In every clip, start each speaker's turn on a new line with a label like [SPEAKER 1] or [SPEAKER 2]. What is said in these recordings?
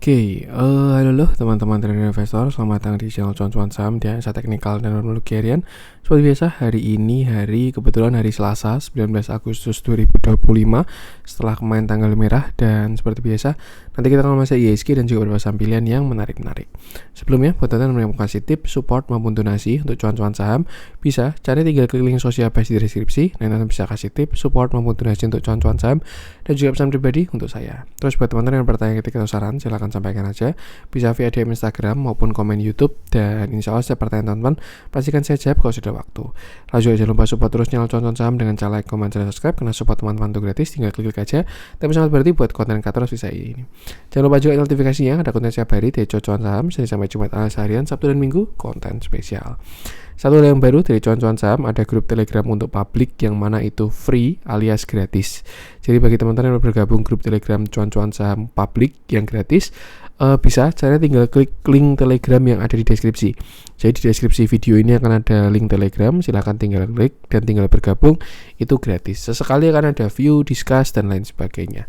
[SPEAKER 1] Halo teman-teman trader investor, selamat datang di channel Cuan-Cuan Saham di analisa teknikal dan teknologi harian. Seperti biasa, hari ini kebetulan hari Selasa 19 Agustus 2025 setelah kemarin tanggal merah, dan seperti biasa nanti kita akan membahas IHSG dan juga beberapa saham pilihan yang menarik-menarik. Sebelumnya, buat teman-teman yang mau kasih tips, support maupun donasi untuk Cuan-Cuan Saham, bisa cari tinggal klik link sosial base di deskripsi. Nanti teman bisa kasih tips, support maupun donasi untuk Cuan-Cuan Saham dan juga pesan pribadi untuk saya. Terus buat teman-teman yang bertanya ketika atau saran, silakan sampaikan aja, bisa via DM Instagram maupun komen YouTube, dan insya Allah setiap pertanyaan teman-teman pastikan saya jawab kalau sudah waktu. Lalu juga jangan lupa support terus channel Cuan-Cuan Saham dengan cara like, comment, dan subscribe, karena support teman-teman itu gratis, tinggal klik aja, tapi sangat berarti buat konten kreator bisa ini. Jangan lupa juga notifikasinya, ada konten setiap hari dari Cuan-Cuan Saham, Senin sampai Jumat, analisa harian, Sabtu dan Minggu konten spesial. Satu hal yang baru dari Cuan-Cuan Saham, ada grup Telegram untuk publik yang mana itu free alias gratis. Jadi bagi teman-teman yang bergabung grup Telegram Cuan-Cuan Saham publik yang gratis, bisa caranya tinggal klik link Telegram yang ada di deskripsi. Jadi di deskripsi video ini akan ada link Telegram, silahkan tinggal klik dan tinggal bergabung, itu gratis. Sesekali akan ada view, discuss, dan lain sebagainya.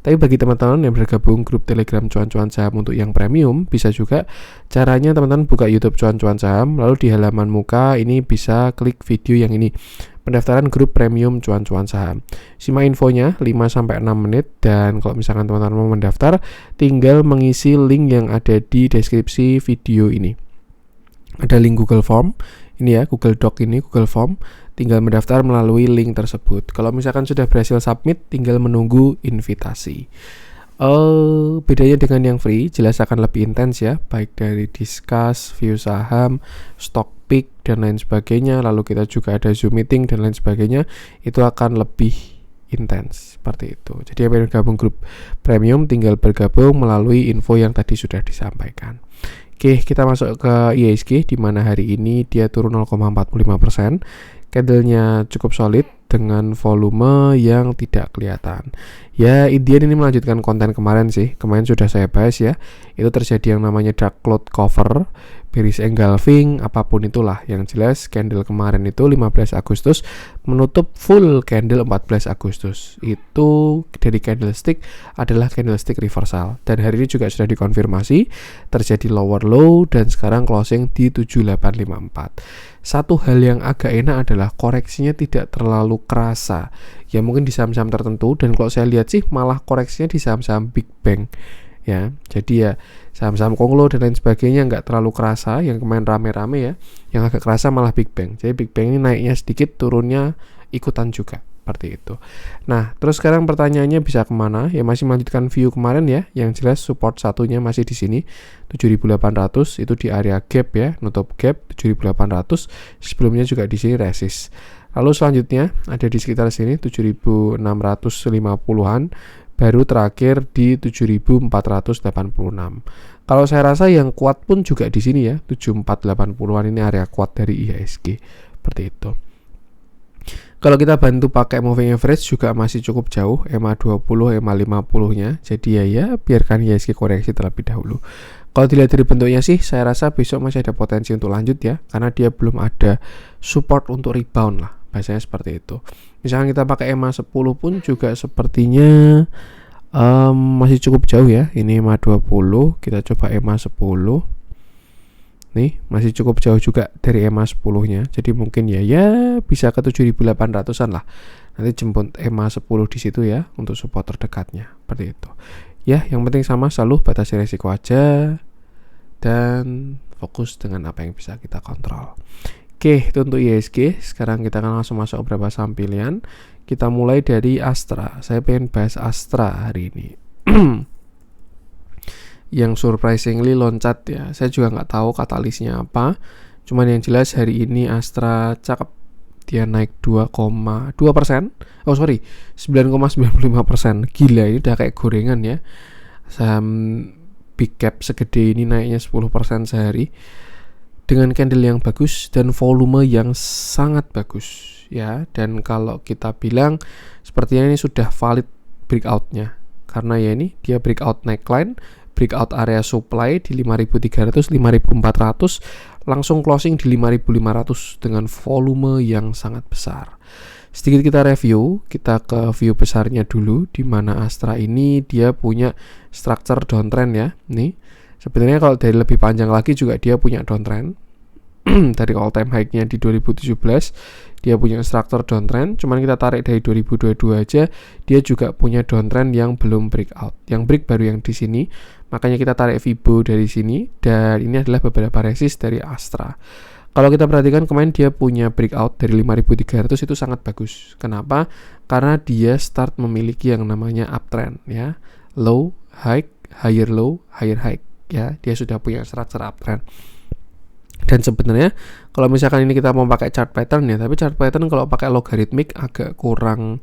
[SPEAKER 1] Tapi bagi teman-teman yang bergabung grup Telegram Cuan-Cuan Saham untuk yang premium, bisa juga caranya teman-teman buka YouTube Cuan-Cuan Saham, lalu di halaman muka ini bisa klik video yang ini, pendaftaran grup premium Cuan-Cuan Saham. Simak infonya 5-6 menit, dan kalau misalkan teman-teman mau mendaftar, tinggal mengisi link yang ada di deskripsi video ini. Ada link Google Form, ini ya, Google Doc ini, Google Form. Tinggal mendaftar melalui link tersebut. Kalau misalkan sudah berhasil submit, tinggal menunggu invitasi. Bedanya dengan yang free, jelas akan lebih intens ya, baik dari discuss, view saham, stock pick, dan lain sebagainya. Lalu kita juga ada Zoom meeting dan lain sebagainya. Itu akan lebih intens seperti itu. Jadi yang bergabung grup premium tinggal bergabung melalui info yang tadi sudah disampaikan. Oke, kita masuk ke IHSG, di mana hari ini dia turun 0,45%. Candlenya cukup solid dengan volume yang tidak kelihatan. Ya, Indian ini melanjutkan konten kemarin sih. Kemarin sudah saya bahas ya. Itu terjadi yang namanya dark cloud cover, bearish engulfing, apapun itulah. Yang jelas candle kemarin itu 15 Agustus menutup full candle 14 Agustus. Itu dari candlestick adalah candlestick reversal. Dan hari ini juga sudah dikonfirmasi terjadi lower low dan sekarang closing di 7854. Satu hal yang agak enak adalah koreksinya tidak terlalu kerasa. Ya mungkin di saham-saham tertentu, dan kalau saya lihat sih malah koreksinya di saham-saham Big Bang. Ya, jadi ya saham-saham Konglo dan lain sebagainya nggak terlalu kerasa. Yang kemarin rame-rame ya, yang agak kerasa malah Big Bang. Jadi Big Bang ini naiknya sedikit, turunnya ikutan juga. Seperti itu. Nah, terus sekarang pertanyaannya bisa kemana? Ya masih melanjutkan view kemarin ya. Yang jelas support satunya masih di sini 7.800, itu di area gap ya, nutup gap 7.800. Sebelumnya juga di sini resist. Lalu selanjutnya ada di sekitar sini 7.650-an, baru terakhir di 7.486. Kalau saya rasa yang kuat pun juga di sini ya, 7480-an ini area kuat dari IHSG. Seperti itu. Kalau kita bantu pakai moving average juga masih cukup jauh, EMA 20, EMA 50-nya. Jadi ya biarkan IHSG koreksi terlebih dahulu. Kalau dilihat dari bentuknya sih, saya rasa besok masih ada potensi untuk lanjut ya, karena dia belum ada support untuk rebound lah, bahasanya seperti itu. Misalkan kita pakai EMA 10 pun juga sepertinya masih cukup jauh ya. Ini EMA 20, kita coba EMA 10. Nih, masih cukup jauh juga dari EMA 10-nya. Jadi mungkin ya bisa ke 7.800-an lah. Nanti jemput EMA 10 di situ ya untuk support terdekatnya. Seperti itu. Ya, yang penting sama, selalu batasi resiko aja dan fokus dengan apa yang bisa kita kontrol. Oke, itu untuk IHSG. Sekarang kita akan langsung masuk beberapa saham pilihan. Kita mulai dari Astra. Saya pengen bahas Astra hari ini. Yang surprisingly loncat ya. Saya juga nggak tahu katalisnya apa. Cuman yang jelas hari ini Astra cakep. Dia naik 2,2%. 9,95%. Gila, ini udah kayak gorengan ya. Saham big cap segede ini naiknya 10% sehari. Dengan candle yang bagus dan volume yang sangat bagus ya. Dan kalau kita bilang sepertinya ini sudah valid breakout-nya. Karena ya ini dia breakout neckline, breakout area supply di 5.300, 5.400, langsung closing di 5.500 dengan volume yang sangat besar. Sedikit kita review, kita ke view besarnya dulu, di mana Astra ini dia punya structure downtrend ya. Nih, sebenarnya kalau dari lebih panjang lagi juga dia punya downtrend. Dari all time high-nya di 2017 dia punya structure downtrend, cuman kita tarik dari 2022 aja dia juga punya downtrend yang belum breakout. Yang break baru yang di sini. Makanya kita tarik Fibo dari sini, dan ini adalah beberapa resist dari Astra. Kalau kita perhatikan kemarin dia punya breakout dari 5.300 itu sangat bagus. Kenapa? Karena dia start memiliki yang namanya uptrend ya. Low, high, higher low, higher high ya. Dia sudah punya structure uptrend. Dan sebenarnya kalau misalkan ini kita mau pakai chart pattern ya, tapi chart pattern kalau pakai logarithmic agak kurang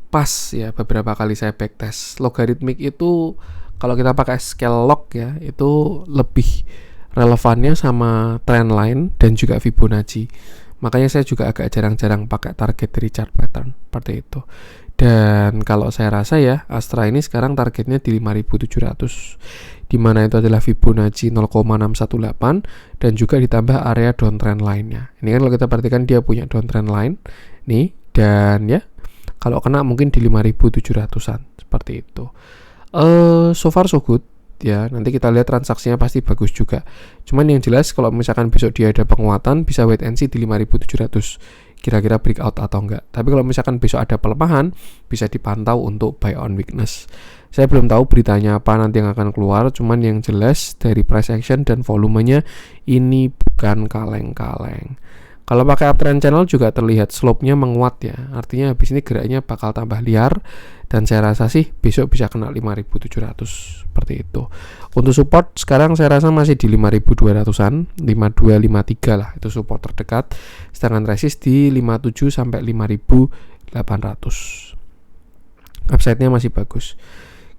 [SPEAKER 1] pas ya. Beberapa kali saya backtest. Logarithmic itu kalau kita pakai scale log ya, itu lebih relevannya sama trend line dan juga Fibonacci. Makanya saya juga agak jarang-jarang pakai target dari chart pattern seperti itu. Dan kalau saya rasa ya, Astra ini sekarang targetnya di 5.700, di mana itu adalah Fibonacci 0,618 dan juga ditambah area downtrend line-nya. Ini kan kalau kita perhatikan dia punya downtrend line nih, dan ya kalau kena mungkin di 5.700-an seperti itu. So far so good ya, nanti kita lihat transaksinya pasti bagus juga. Cuman yang jelas kalau misalkan besok dia ada penguatan, bisa wait and see di 5.700 kira-kira breakout atau enggak. Tapi kalau misalkan besok ada pelemahan, bisa dipantau untuk buy on weakness. Saya belum tahu beritanya apa nanti yang akan keluar, cuman yang jelas dari price action dan volumenya ini bukan kaleng-kaleng. Kalau pakai uptrend channel juga terlihat slope-nya menguat ya. Artinya habis ini geraknya bakal tambah liar, dan saya rasa sih besok bisa kena 5.700 seperti itu. Untuk support sekarang saya rasa masih di 5.200-an, 5253 lah itu support terdekat. Sedangkan resist di 57 sampai 5.800. Upside-nya masih bagus.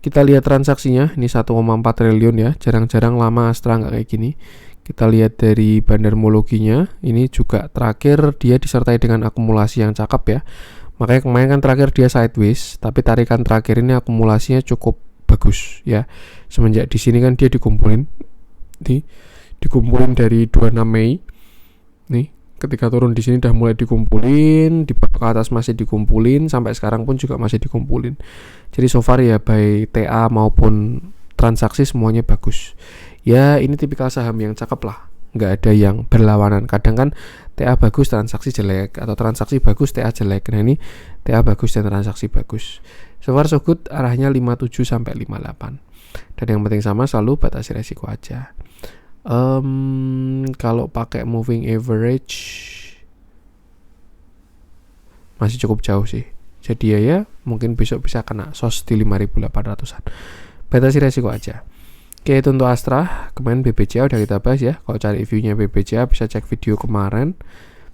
[SPEAKER 1] Kita lihat transaksinya, ini 1,4 triliun ya. Jarang-jarang lama Astra nggak kayak gini. Kita lihat dari bandarmologinya, ini juga terakhir dia disertai dengan akumulasi yang cakep ya. Makanya kemarin kan terakhir dia sideways, tapi tarikan terakhir ini akumulasinya cukup bagus ya. Semenjak di sini kan dia dikumpulin dari 26 Mei. Nih, ketika turun di sini udah mulai dikumpulin, di bawah ke atas masih dikumpulin, sampai sekarang pun juga masih dikumpulin. Jadi so far ya baik TA maupun transaksi semuanya bagus. Ya ini tipikal saham yang cakep lah, nggak ada yang berlawanan. Kadang kan TA bagus transaksi jelek, atau transaksi bagus TA jelek. Nah ini TA bagus dan transaksi bagus. So far so good, arahnya 57 sampai 58. Dan yang penting sama, selalu batasi resiko aja. Kalau pakai moving average masih cukup jauh sih. Jadi ya mungkin besok bisa kena sos di 5.800-an. Batasi resiko aja. Oke, itu untuk Astra. Kemarin BBCA udah kita bahas ya. Kalau cari view-nya BBCA bisa cek video kemarin.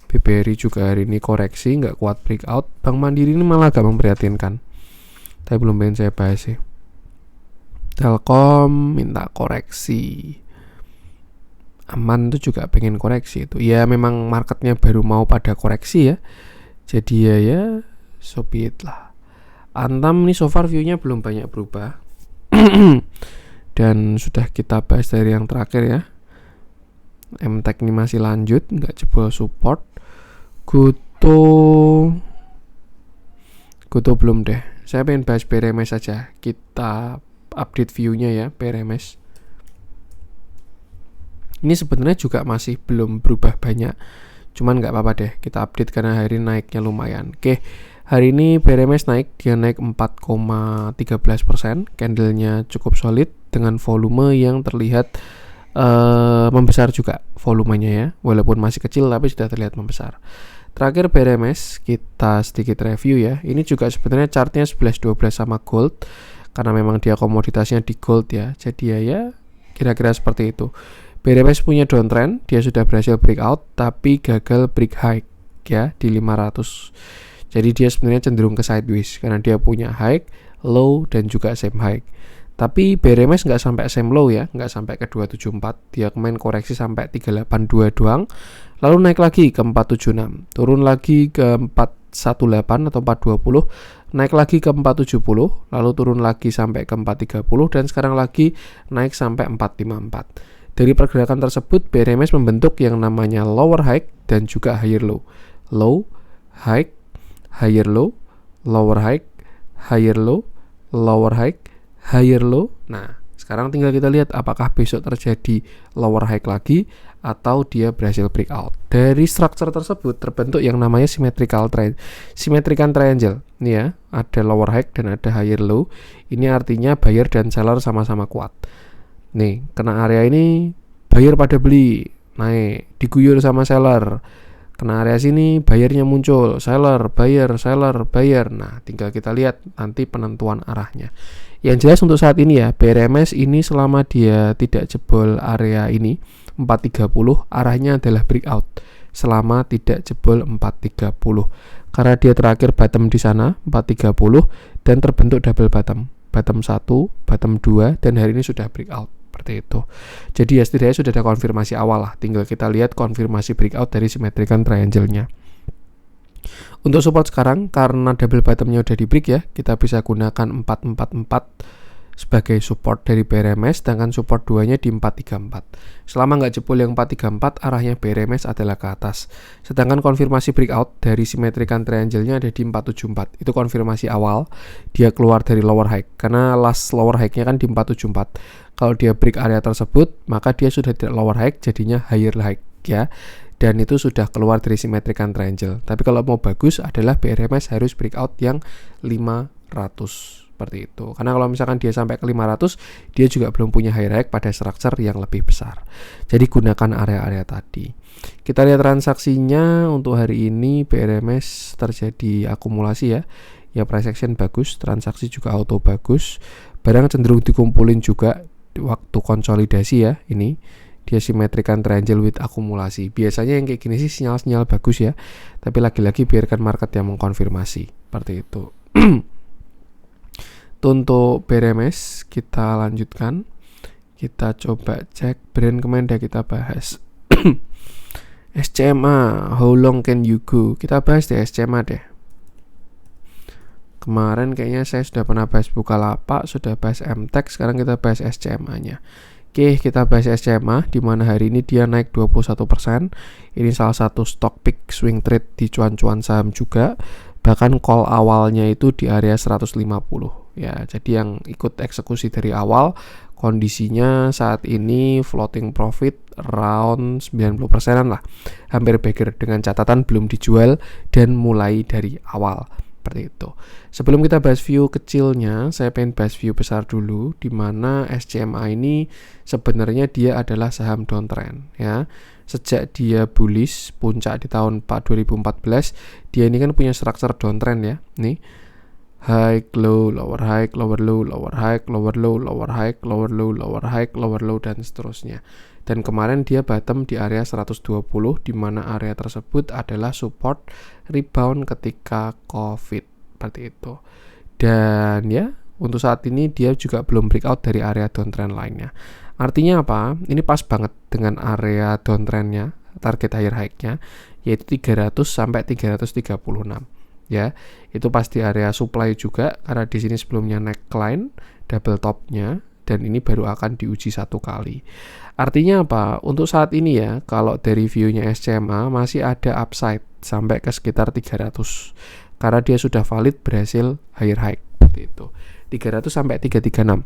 [SPEAKER 1] BBRI juga hari ini koreksi, nggak kuat breakout. Bank Mandiri ini malah agak memprihatinkan, tapi belum pengen saya bahas sih. Telkom minta koreksi. Aman tuh juga pengen koreksi itu. Ya memang marketnya baru mau pada koreksi ya. Jadi ya so be it lah. Antam nih so far view-nya belum banyak berubah. Dan sudah kita bahas dari yang terakhir ya. MTEK ini masih lanjut, nggak jebol support. Goto belum deh. Saya pengen bahas PRMS aja. Kita update view-nya ya PRMS. Ini sebenarnya juga masih belum berubah banyak. Cuman nggak apa-apa deh, kita update karena hari naiknya lumayan. Oke, hari ini PRMS naik, dia naik 4,13%. Candlenya cukup solid dengan volume yang terlihat membesar juga volumenya ya. Walaupun masih kecil tapi sudah terlihat membesar. Terakhir PRMS kita sedikit review ya. Ini juga sebenarnya chartnya 11-12 sama gold, karena memang dia komoditasnya di gold ya. Jadi ya kira-kira seperti itu. PRMS punya downtrend, dia sudah berhasil breakout tapi gagal break high ya di 500. Jadi dia sebenarnya cenderung ke sideways karena dia punya high, low dan juga same high. Tapi PRMS nggak sampai same low ya, nggak sampai ke 274. Dia kemarin koreksi sampai 382 doang, lalu naik lagi ke 476, turun lagi ke 418 atau 420, naik lagi ke 470, lalu turun lagi sampai ke 430, dan sekarang lagi naik sampai 454. Dari pergerakan tersebut, PRMS membentuk yang namanya lower high dan juga higher low. Low, high, higher low, lower high, higher low, lower high, higher low. Nah, sekarang tinggal kita lihat apakah besok terjadi lower high lagi atau dia berhasil breakout. Dari structure tersebut terbentuk yang namanya symmetrical triangle. Ini ya, ada lower high dan ada higher low. Ini artinya buyer dan seller sama-sama kuat. Nih, kena area ini buyer pada beli, naik, diguyur sama seller. Kena area sini buyernya muncul, seller, buyer. Nah, tinggal kita lihat nanti penentuan arahnya. Yang jelas untuk saat ini ya, BRMS ini selama dia tidak jebol area ini 430, arahnya adalah breakout selama tidak jebol 430. Karena dia terakhir bottom di sana 430 dan terbentuk double bottom 1, bottom 2, dan hari ini sudah breakout seperti itu. Jadi ya setidaknya sudah ada konfirmasi awal lah, tinggal kita lihat konfirmasi breakout dari symmetrical triangle-nya. Untuk support sekarang karena double bottomnya udah di break ya, kita bisa gunakan 444 sebagai support dari BRMS, sedangkan support 2-nya di 434. Selama nggak jebol yang 434, arahnya BRMS adalah ke atas. Sedangkan konfirmasi breakout dari symmetrical triangle-nya ada di 474. Itu konfirmasi awal dia keluar dari lower high, karena last lower high-nya kan di 474. Kalau dia break area tersebut, maka dia sudah tidak lower high, jadinya higher high ya. Dan itu sudah keluar dari symmetrical triangle. Tapi kalau mau bagus adalah BRMS harus breakout yang 500 seperti itu. Karena kalau misalkan dia sampai ke 500, dia juga belum punya high high pada structure yang lebih besar. Jadi gunakan area-area tadi. Kita lihat transaksinya untuk hari ini BRMS terjadi akumulasi ya. Ya price action bagus, transaksi juga auto bagus. Barang cenderung dikumpulin juga waktu konsolidasi ya ini. Dia symmetrical triangle with akumulasi. Biasanya yang kayak gini sih sinyal-sinyal bagus ya. Tapi lagi-lagi biarkan market yang mengkonfirmasi. Seperti itu. Untuk BRMS kita lanjutkan. Kita coba cek brand kemarin kita bahas. SCMA, how long can you go? Kita bahas deh SCMA deh. Kemarin kayaknya saya sudah pernah bahas Bukalapak, sudah bahas MTEK, sekarang kita bahas SCMA-nya. Oke, kita bahas SCMA di mana hari ini dia naik 21%. Ini salah satu stock pick swing trade di cuan-cuan saham juga. Bahkan call awalnya itu di area 150. Ya, jadi yang ikut eksekusi dari awal kondisinya saat ini floating profit around 90%-an lah. Hampir beggar dengan catatan belum dijual dan mulai dari awal. Seperti itu. Sebelum kita bahas view kecilnya, saya pengen bahas view besar dulu, di mana SCMA ini sebenarnya dia adalah saham downtrend ya. Sejak dia bullish puncak di tahun 2014, dia ini kan punya structure downtrend ya. Nih, high, low, lower high, lower low, lower high, lower low, lower high, lower low, lower high, lower low, dan seterusnya. Dan kemarin dia bottom di area 120, di mana area tersebut adalah support rebound ketika COVID seperti itu. Dan ya, untuk saat ini dia juga belum breakout dari area downtrend lainnya. Artinya apa? Ini pas banget dengan area downtrendnya, target higher high-nya yaitu 300 sampai 336. Ya, itu pasti area supply juga karena di sini sebelumnya neckline, double topnya, dan ini baru akan diuji satu kali. Artinya apa? Untuk saat ini ya, kalau dari view-nya SCMA masih ada upside sampai ke sekitar 300. Karena dia sudah valid berhasil higher high seperti itu. 300 sampai 336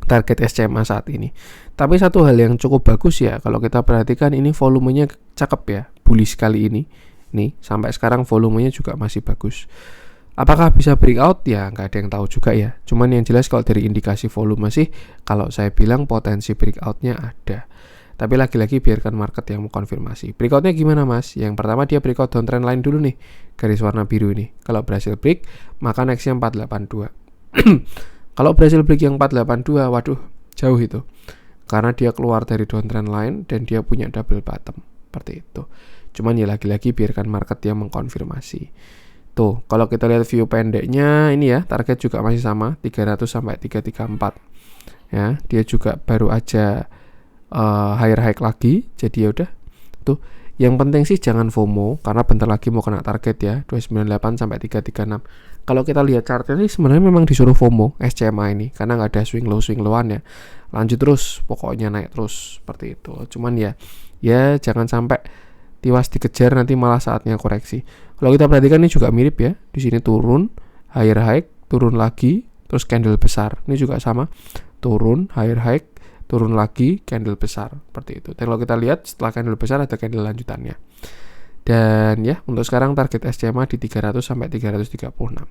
[SPEAKER 1] target SCMA saat ini. Tapi satu hal yang cukup bagus ya, kalau kita perhatikan ini volumenya cakep ya, bullish kali ini. Nih, sampai sekarang volumenya juga masih bagus. Apakah bisa breakout? Ya nggak ada yang tahu juga ya. Cuman yang jelas kalau dari indikasi volume sih, kalau saya bilang potensi breakoutnya ada. Tapi lagi-lagi biarkan market yang mengkonfirmasi. Breakoutnya gimana mas? Yang pertama dia breakout downtrend line dulu nih, garis warna biru ini. Kalau berhasil break, maka nextnya 482. Kalau berhasil break yang 482, waduh jauh itu. Karena dia keluar dari downtrend line dan dia punya double bottom. Seperti itu. Cuman ya lagi-lagi biarkan market yang mengkonfirmasi. Tuh, kalau kita lihat view pendeknya ini ya, target juga masih sama 300 sampai 334. Ya, dia juga baru aja higher high lagi. Jadi ya udah. Tuh, yang penting sih jangan FOMO karena bentar lagi mau kena target ya, 298 sampai 336. Kalau kita lihat chartnya sih sebenarnya memang disuruh FOMO SCMA ini karena nggak ada swing lowan ya. Lanjut terus, pokoknya naik terus seperti itu. Cuman ya jangan sampai tiwas dikejar nanti malah saatnya koreksi. Kalau kita perhatikan ini juga mirip ya. Di sini turun, higher high, turun lagi, terus candle besar. Ini juga sama. Turun, higher high, turun lagi, candle besar. Seperti itu. Dan kalau kita lihat setelah candle besar ada candle lanjutannya. Dan ya, untuk sekarang target SCMA di 300 sampai 336.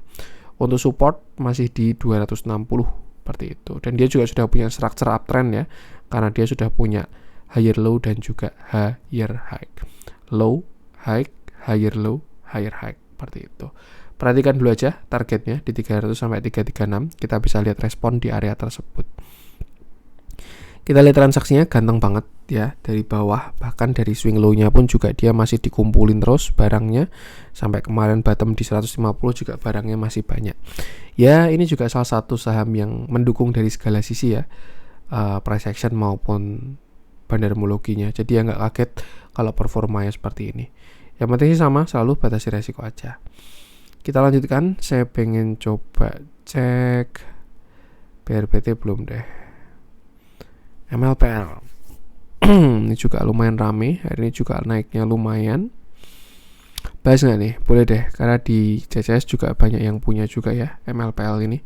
[SPEAKER 1] Untuk support masih di 260 seperti itu. Dan dia juga sudah punya structure uptrend ya. Karena dia sudah punya higher low dan juga higher high. Low, high, higher low, higher high, seperti itu. Perhatikan dulu aja targetnya di 300 sampai 336. Kita bisa lihat respon di area tersebut. Kita lihat transaksinya ganteng banget ya dari bawah, bahkan dari swing low-nya pun juga dia masih dikumpulin terus barangnya. Sampai kemarin bottom di 150 juga barangnya masih banyak. Ya, ini juga salah satu saham yang mendukung dari segala sisi ya. Price action maupun bandarmologinya. Jadi ya nggak kaget kalau performanya seperti ini. Yang penting sih sama, selalu batasi resiko aja. Kita lanjutkan, saya pengen coba cek BRPT belum deh. MLPL. Ini juga lumayan rame, hari ini juga naiknya lumayan. Bahas nggak nih? Boleh deh, karena di CCS juga banyak yang punya juga ya MLPL ini.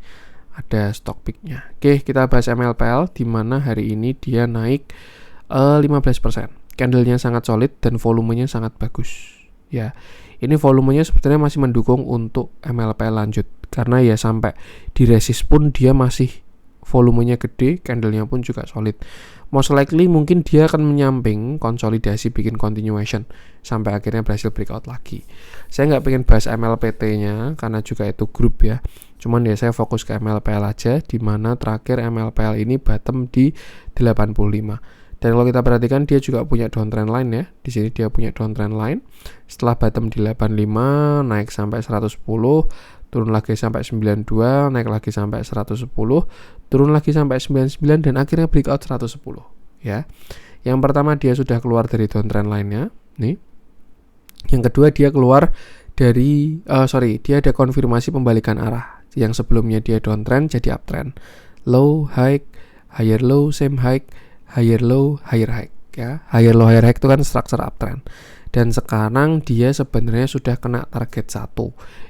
[SPEAKER 1] Ada stock picknya. Oke, kita bahas MLPL di mana hari ini dia naik 15%. Candlenya sangat solid dan volumenya sangat bagus. Ya, ini volumenya sebenarnya masih mendukung untuk MLPL lanjut. Karena ya sampai di resist pun dia masih volumenya gede, candlenya pun juga solid. Most likely mungkin dia akan menyamping konsolidasi bikin continuation sampai akhirnya berhasil breakout lagi. Saya nggak pengen bahas MLPT-nya karena juga itu grup ya. Cuman ya saya fokus ke MLPL aja, di mana terakhir MLPL ini bottom di 85. Dan kalau kita perhatikan dia juga punya downtrend line ya. Di sini dia punya downtrend line. Setelah bottom di 85, naik sampai 110, turun lagi sampai 92, naik lagi sampai 110, turun lagi sampai 99 dan akhirnya breakout 110 ya. Yang pertama dia sudah keluar dari downtrend line-nya. Nih. Yang kedua dia keluar dari dia ada konfirmasi pembalikan arah. Yang sebelumnya dia downtrend jadi uptrend. Low, high, higher low, same high, higher low, higher high ya. Higher low, higher high itu kan structure uptrend. Dan sekarang dia sebenarnya sudah kena target 1,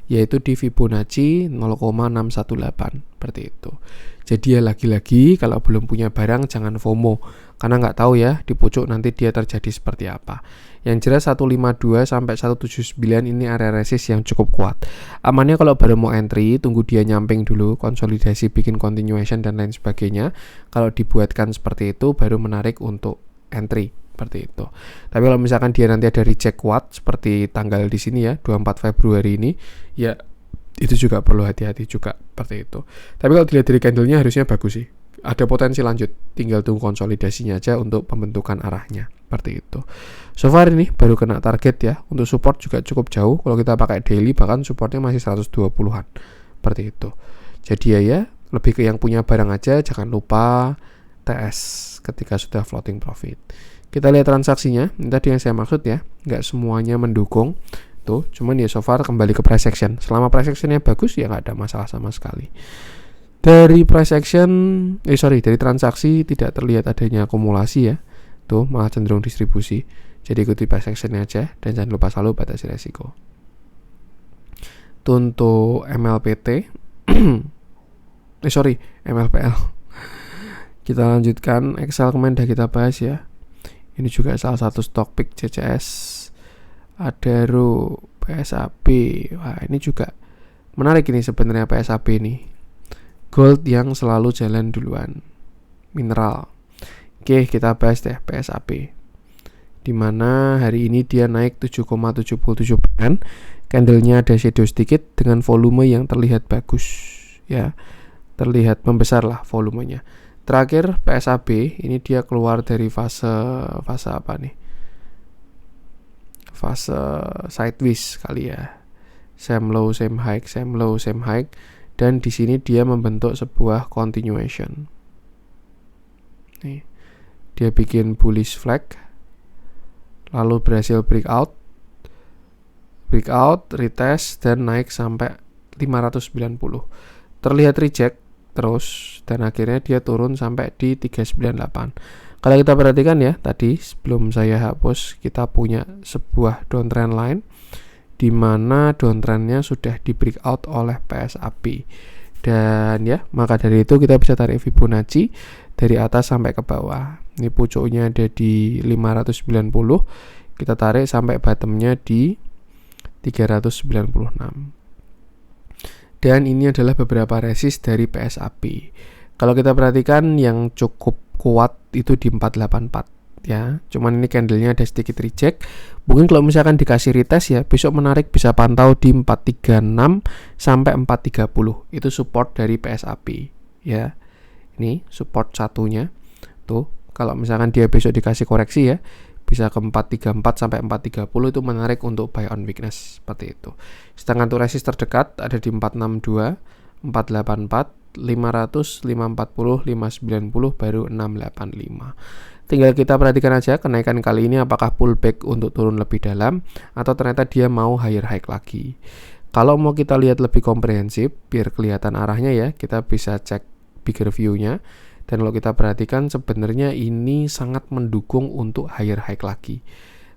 [SPEAKER 1] yaitu di Fibonacci 0,618 seperti itu. Jadi ya lagi-lagi kalau belum punya barang jangan FOMO, karena nggak tahu ya di pucuk nanti dia terjadi seperti apa. Yang jelas 152 sampai 179 ini area resist yang cukup kuat. Amannya kalau baru mau entry, tunggu dia nyamping dulu, konsolidasi, bikin continuation dan lain sebagainya. Kalau dibuatkan seperti itu baru menarik untuk entry. Seperti itu. Tapi kalau misalkan dia nanti ada reject kuat seperti tanggal di sini ya, 24 Februari ini, ya itu juga perlu hati-hati juga seperti itu. Tapi kalau dilihat dari candlenya harusnya bagus sih. Ada potensi lanjut, tinggal tunggu konsolidasinya aja untuk pembentukan arahnya. Seperti itu. So far ini baru kena target ya. Untuk support juga cukup jauh. Kalau kita pakai daily bahkan supportnya masih 120-an. Seperti itu. Jadi ya lebih ke yang punya barang aja, jangan lupa TS ketika sudah floating profit. Kita lihat transaksinya, ini tadi yang saya maksud ya, nggak semuanya mendukung tuh, cuman ya so far kembali ke price action. Selama price actionnya bagus ya nggak ada masalah sama sekali. Dari price action, dari transaksi tidak terlihat adanya akumulasi ya, tuh malah cenderung distribusi. Jadi ikuti price actionnya aja dan jangan lupa selalu batasi resiko. Tuh untuk MLPT, MLPL. Kita lanjutkan, Excel kemarin udah kita bahas ya. Ini juga salah satu stock pick CCS. Adaro, PSAB. Wah, ini juga menarik ini sebenarnya PSAB ini. Gold yang selalu jalan duluan. Mineral. Oke, kita bahas deh PSAB. Dimana hari ini dia naik 7,77%. Candlenya ada shadow sedikit dengan volume yang terlihat bagus. Ya, terlihat membesar lah volumenya. Terakhir PSAB ini dia keluar dari fase apa nih? Fase sideways kali ya. Same low, same high, same low, same high, dan di sini dia membentuk sebuah continuation. Nih. Dia bikin bullish flag. Lalu berhasil breakout, retest dan naik sampai 590. Terlihat reject terus dan akhirnya dia turun sampai di 398. Kalau kita perhatikan ya, tadi sebelum saya hapus, kita punya sebuah downtrend line di mana downtrendnya sudah di breakout oleh PSAP. Dan ya, maka dari itu kita bisa tarik Fibonacci dari atas sampai ke bawah. Ini pucuknya ada di 590. Kita tarik sampai bottomnya di 396. Dan ini adalah beberapa resist dari PSAP. Kalau kita perhatikan yang cukup kuat itu di 484 ya. Cuman ini candlenya ada sedikit reject. Mungkin kalau misalkan dikasih retest ya, besok menarik bisa pantau di 436 sampai 430. Itu support dari PSAP ya. Ini support satunya. Tuh, kalau misalkan dia besok dikasih koreksi ya, bisa ke 434 sampai 430 itu menarik untuk buy on weakness seperti itu. Sedangkan untuk resist terdekat ada di 462, 484, 500, 540, 590 baru 685. Tinggal kita perhatikan aja kenaikan kali ini apakah pullback untuk turun lebih dalam atau ternyata dia mau higher high lagi. Kalau mau kita lihat lebih komprehensif biar kelihatan arahnya ya, kita bisa cek bigger view-nya. Dan kalau kita perhatikan sebenarnya ini sangat mendukung untuk higher high lagi.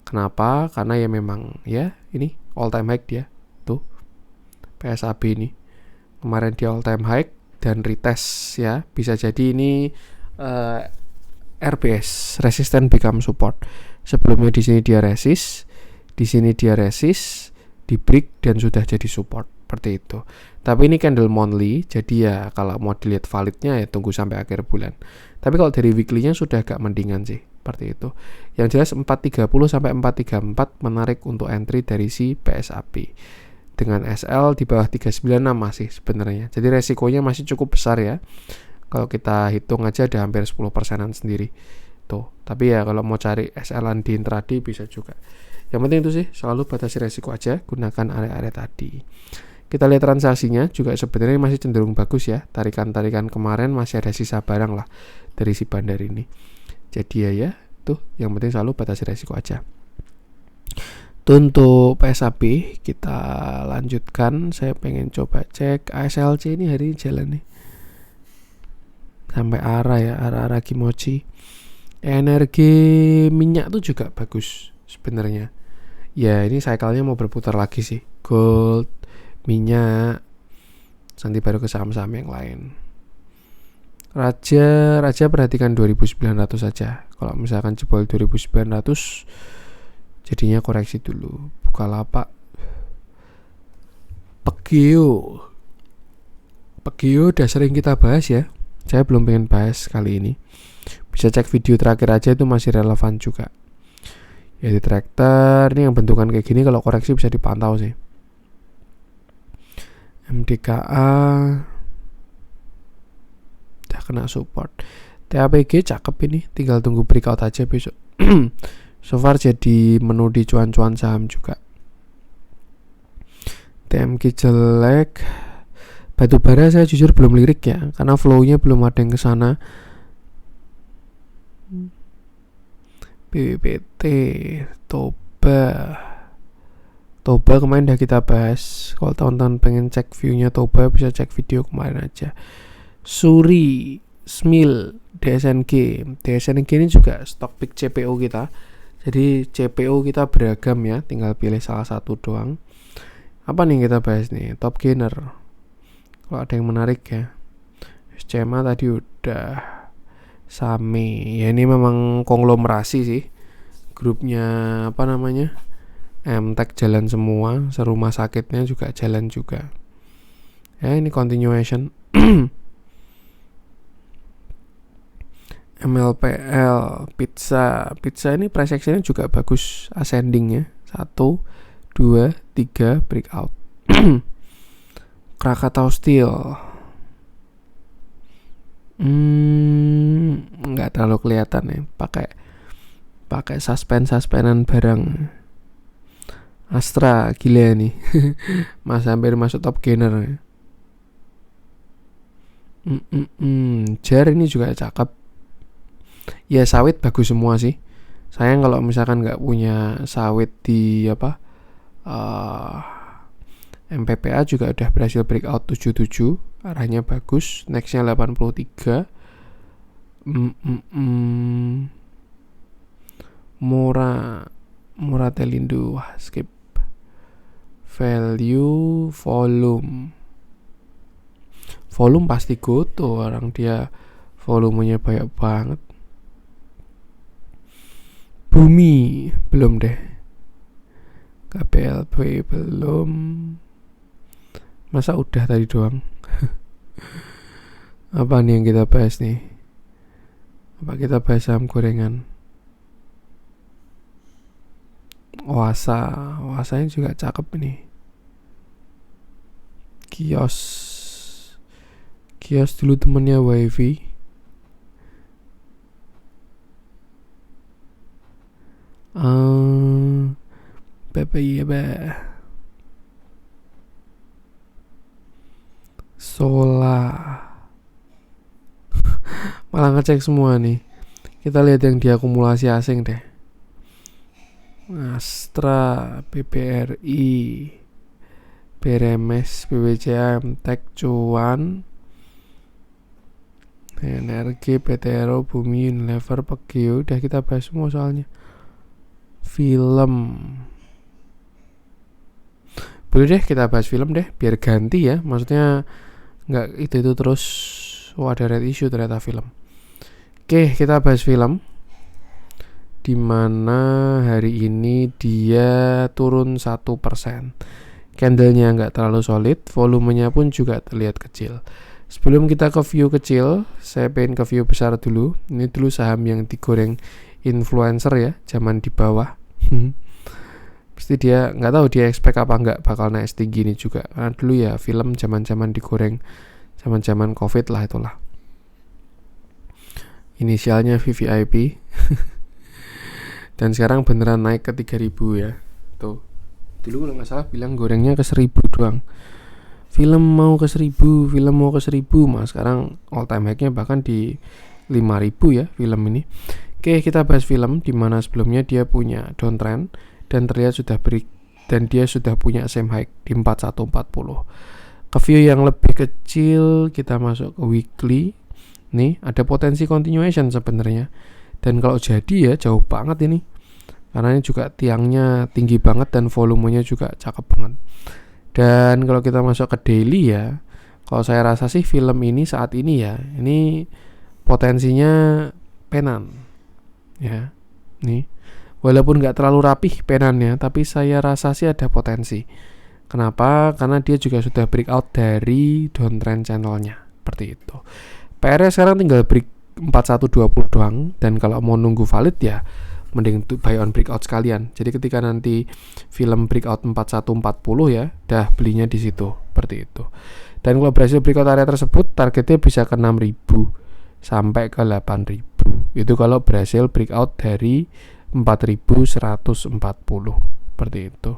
[SPEAKER 1] Kenapa? Karena ya memang ya ini all time high dia. Tuh PSAP ini. Kemarin dia all time high dan retest ya. Bisa jadi ini RBS, resistance become support. Sebelumnya di sini dia resist, di sini dia resist, di break dan sudah jadi support seperti itu. Tapi ini candle monthly, jadi ya kalau mau dilihat validnya ya tunggu sampai akhir bulan. Tapi kalau dari weekly-nya sudah agak mendingan sih, seperti itu. Yang jelas 430 sampai 434 menarik untuk entry dari si PSAP. Dengan SL di bawah 396 masih sebenarnya. Jadi resikonya masih cukup besar ya. Kalau kita hitung aja ada hampir 10%-an sendiri. Tuh, tapi ya kalau mau cari SL-an di intraday bisa juga. Yang penting itu sih, selalu batasi resiko aja, gunakan area-area tadi. Kita lihat transaksinya juga sebenarnya masih cenderung bagus ya. Tarikan-tarikan kemarin masih ada sisa barang lah dari si bandar ini. Jadi ya tuh yang penting selalu batasi resiko aja. Tuh untuk PSAP kita lanjutkan. Saya pengen coba cek ASLC ini hari ini jalan nih. Sampai arah Kimochi. Energi minyak tuh juga bagus sebenarnya. Ya ini cycle-nya mau berputar lagi sih. Gold, minyak, nanti baru ke saham-saham yang lain. Raja perhatikan 2.900 saja. Kalau misalkan jebol 2.900 jadinya koreksi dulu. Bukalapak, Pegeo udah sering kita bahas ya. Saya belum pengen bahas kali ini. Bisa cek video terakhir aja, itu masih relevan juga. Ya di tractor ini yang bentukan kayak gini kalau koreksi bisa dipantau sih. MDKA udah kena support. TAPG cakep ini, tinggal tunggu breakout aja besok. So far jadi menu di cuan-cuan saham juga. TMG jelek. Batubara saya jujur belum lirik ya, karena flow-nya belum ada yang kesana. BWPT, Toba kemarin udah kita bahas. Kalau teman-teman pengen cek view-nya Toba bisa cek video kemarin aja. Suri, Smil, DSNG ini juga stock pick CPO kita. Jadi CPO kita beragam ya, tinggal pilih salah satu doang. Apa nih kita bahas nih? Top gainer. Kalau ada yang menarik ya. SCMA tadi udah. Same. Ya ini memang konglomerasi sih. Grupnya apa namanya? MTech jalan semua, serumah sakitnya juga jalan juga. Ya ini continuation. MLPL, pizza ini price action-nya juga bagus, ascending ya. 1, 2, 3 breakout. Krakatau Steel. Nggak terlalu kelihatan ya. Pakai suspendan barang. Astra gila nih. Hampir masuk top gainer. Jar ini juga cakep. Ya sawit bagus semua sih. Sayang kalau misalkan nggak punya sawit di MPPA juga udah berhasil breakout 77, arahnya bagus. Nextnya 83. Moratelindo. Wah, skip. Value volume pasti goto, orang dia volumenya banyak banget. Bumi belum deh. KPLB belum. Masa udah tadi doang. Apa nih yang kita bahas nih? Apa kita bahas saham gorengan? Oasanya juga cakep ini. Kios dulu temennya WiFi. PPI malah ngecek semua nih. Kita lihat yang diakumulasi asing deh. Astra, BBRI, BRMS, BBCA, MTEK, Cuan, Energi, PTRO, Bumi, Unilever, Pegeo. Udah kita bahas semua soalnya. Film, boleh deh kita bahas film deh, biar ganti ya. Maksudnya nggak itu terus. Ada red issue ternyata film. Oke, kita bahas film. Dimana hari ini dia turun 1%. Candlenya nggak terlalu solid, volumenya pun juga terlihat kecil. Sebelum kita ke view kecil, saya pengen ke view besar dulu. Ini dulu saham yang digoreng influencer ya, zaman di bawah. Pasti dia nggak tahu dia expect apa nggak bakal naik setinggi ini juga. Karena dulu ya film zaman digoreng, zaman COVID lah itulah. Inisialnya VVIP. Dan sekarang beneran naik ke 3.000 ya. Tuh. Dulu kalau nggak salah bilang gorengnya ke 1.000 doang. Film mau ke 1.000, Mas. Sekarang all time high-nya bahkan di 5.000 ya film ini. Oke, kita bahas film di mana sebelumnya dia punya downtrend dan terlihat sudah dan dia sudah punya same high di 4140. Ke view yang lebih kecil kita masuk ke weekly. Nih, ada potensi continuation sebenarnya. Dan kalau jadi ya jauh banget ini. Karena ini juga tiangnya tinggi banget dan volumenya juga cakep banget. Dan kalau kita masuk ke daily ya, kalau saya rasa sih film ini saat ini ya, ini potensinya penan. Ya. Nih. Walaupun nggak terlalu rapih penannya, tapi saya rasa sih ada potensi. Kenapa? Karena dia juga sudah breakout dari downtrend channelnya. Seperti itu. PR sekarang tinggal break 4120 doang. Dan kalau mau nunggu valid ya mending buy on breakout sekalian. Jadi ketika nanti film breakout 4140 ya, dah belinya di situ. Seperti itu. Dan kalau berhasil breakout area tersebut, targetnya bisa ke 6.000 sampai ke 8.000. Itu kalau berhasil breakout dari 4.140. Seperti itu.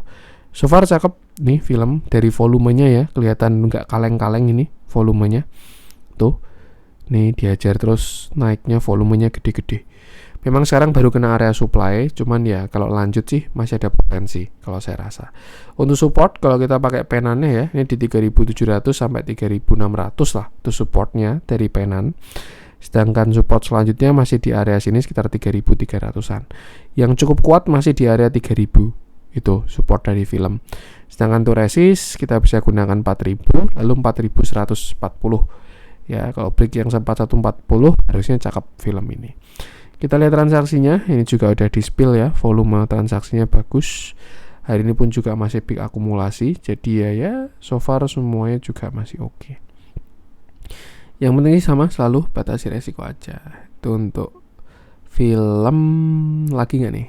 [SPEAKER 1] So far cakep nih film dari volumenya ya, kelihatan nggak kaleng-kaleng ini volumenya. Tuh. Nih diajar terus naiknya, volumenya gede-gede. Memang sekarang baru kena area supply, cuman ya kalau lanjut sih masih ada potensi kalau saya rasa. Untuk support kalau kita pakai penannya ya, ini di 3.700 sampai 3.600 lah itu supportnya dari penan. Sedangkan support selanjutnya masih di area sini sekitar 3.300-an. Yang cukup kuat masih di area 3.000. Itu support dari film. Sedangkan untuk resist kita bisa gunakan 4.000 lalu 4.140. Ya, kalau break yang 4140 harusnya cakep film ini. Kita lihat transaksinya, ini juga udah di spill ya, volume transaksinya bagus. Hari ini pun juga masih peak akumulasi, jadi ya so far semuanya juga masih oke. Yang penting sama selalu batasi resiko aja. Itu untuk film lagi nggak nih?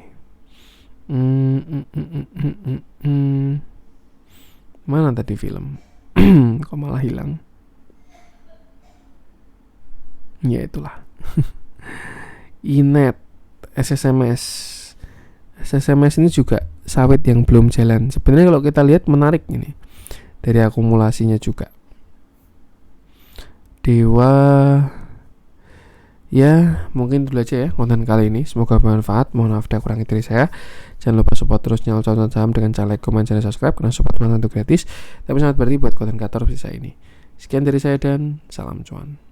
[SPEAKER 1] Mana tadi film? Kok malah hilang? Ya itulah. Inet, SSMS ini juga sawit yang belum jalan. Sebenarnya kalau kita lihat menarik ini dari akumulasinya juga. Dewa, ya mungkin dulu aja ya konten kali ini. Semoga bermanfaat. Mohon maaf ada kurangi dari saya. Jangan lupa support terus channel Cuan Saham dengan cara like, comment, dan subscribe karena support mantan itu gratis. Tapi sangat berarti buat konten kreator seperti saya ini. Sekian dari saya dan salam cuan.